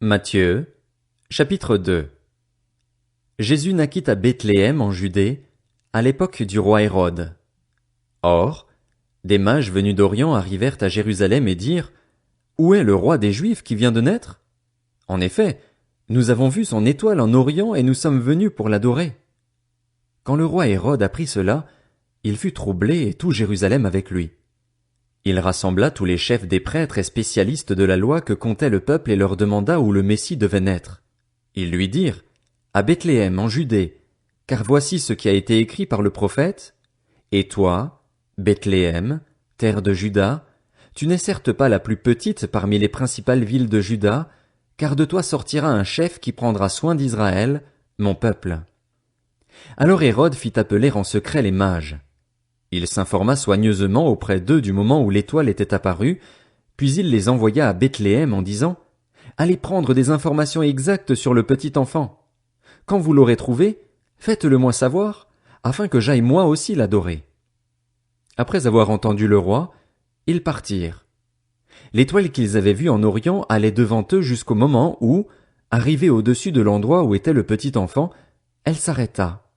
Matthieu, chapitre 2. Jésus naquit à Bethléem en Judée, à l'époque du roi Hérode. Or, des mages venus d'Orient arrivèrent à Jérusalem et dirent: Où est le roi des Juifs qui vient de naître? En effet, nous avons vu son étoile en Orient et nous sommes venus pour l'adorer. Quand le roi Hérode apprit cela, il fut troublé et tout Jérusalem avec lui. Il rassembla tous les chefs des prêtres et spécialistes de la loi que comptait le peuple et leur demanda où le Messie devait naître. Ils lui dirent: À Bethléem en Judée, car voici ce qui a été écrit par le prophète. Et toi, Bethléem, terre de Juda, tu n'es certes pas la plus petite parmi les principales villes de Juda, car de toi sortira un chef qui prendra soin d'Israël, mon peuple. Alors Hérode fit appeler en secret les mages. Il s'informa soigneusement auprès d'eux du moment où l'étoile était apparue, puis il les envoya à Bethléem en disant: Allez prendre des informations exactes sur le petit enfant. Quand vous l'aurez trouvé, faites-le-moi savoir, afin que j'aille moi aussi l'adorer. Après avoir entendu le roi, ils partirent. L'étoile qu'ils avaient vue en Orient allait devant eux jusqu'au moment où, arrivée au-dessus de l'endroit où était le petit enfant, elle s'arrêta.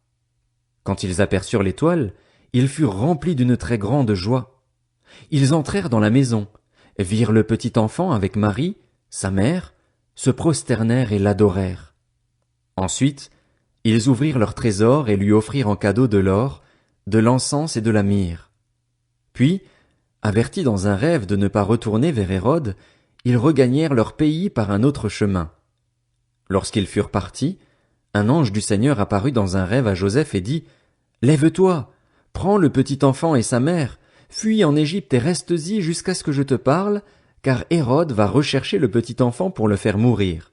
Quand ils aperçurent l'étoile, ils furent remplis d'une très grande joie. Ils entrèrent dans la maison, virent le petit enfant avec Marie, sa mère, se prosternèrent et l'adorèrent. Ensuite, ils ouvrirent leur trésor et lui offrirent en cadeau de l'or, de l'encens et de la myrrhe. Puis, avertis dans un rêve de ne pas retourner vers Hérode, ils regagnèrent leur pays par un autre chemin. Lorsqu'ils furent partis, un ange du Seigneur apparut dans un rêve à Joseph et dit: Lève-toi, prends le petit enfant et sa mère, fuis en Égypte et restes-y jusqu'à ce que je te parle, car Hérode va rechercher le petit enfant pour le faire mourir.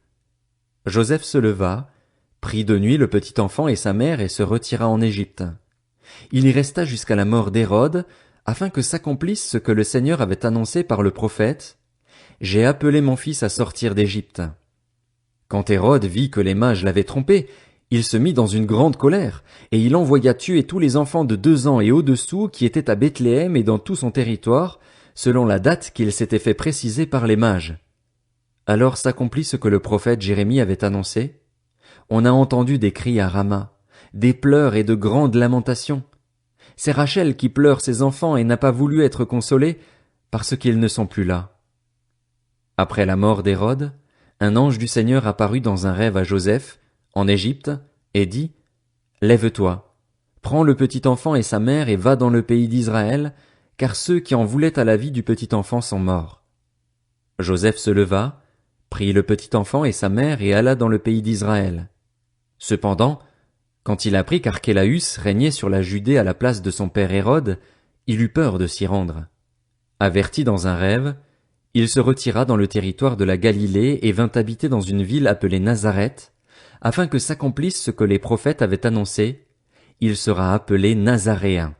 Joseph se leva, prit de nuit le petit enfant et sa mère et se retira en Égypte. Il y resta jusqu'à la mort d'Hérode, afin que s'accomplisse ce que le Seigneur avait annoncé par le prophète: J'ai appelé mon fils à sortir d'Égypte. Quand Hérode vit que les mages l'avaient trompé, il se mit dans une grande colère, et il envoya tuer tous les enfants de 2 ans et au-dessous qui étaient à Bethléem et dans tout son territoire, selon la date qu'il s'était fait préciser par les mages. Alors s'accomplit ce que le prophète Jérémie avait annoncé. On a entendu des cris à Rama, des pleurs et de grandes lamentations. C'est Rachel qui pleure ses enfants et n'a pas voulu être consolée, parce qu'ils ne sont plus là. Après la mort d'Hérode, un ange du Seigneur apparut dans un rêve à Joseph, en Égypte, et dit: Lève-toi, prends le petit enfant et sa mère et va dans le pays d'Israël, car ceux qui en voulaient à la vie du petit enfant sont morts. Joseph se leva, prit le petit enfant et sa mère et alla dans le pays d'Israël. Cependant, quand il apprit qu'Archélaüs régnait sur la Judée à la place de son père Hérode, il eut peur de s'y rendre. Averti dans un rêve, il se retira dans le territoire de la Galilée et vint habiter dans une ville appelée Nazareth, afin que s'accomplisse ce que les prophètes avaient annoncé: il sera appelé Nazaréen.